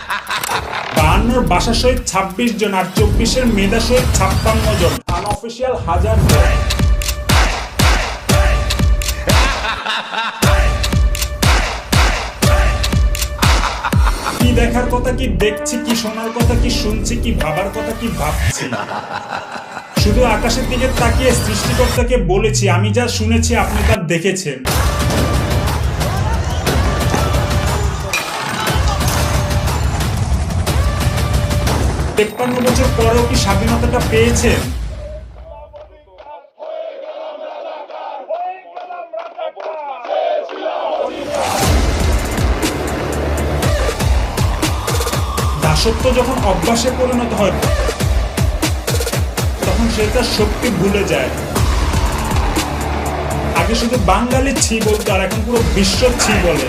52 বাসা শহীদ 26 জন আর 24-এর মেধা শহীদ 56 জন, আনঅফিসিয়াল 1000 জন। কি দেখার কথা কি দেখছি, কি শোনার কথা কি শুনছি, কি ভাবার কথা কি ভাবছি। শুধু আকাশের দিকে তাকিয়ে সৃষ্টিকর্তাকে বলেছি, আমি যা শুনেছি আপনি তা দেখেছেন। তেপ্পান্ন বছর পরেও কি স্বাধীনতাটা পেয়েছেন? দাসত্ব যখন অভ্যাসে পরিণত হয় তখন সে তার শক্তি ভুলে যায়। আগে শুধু বাঙালি ছি বলতো, আর এখন পুরো বিশ্ব ছি বলে।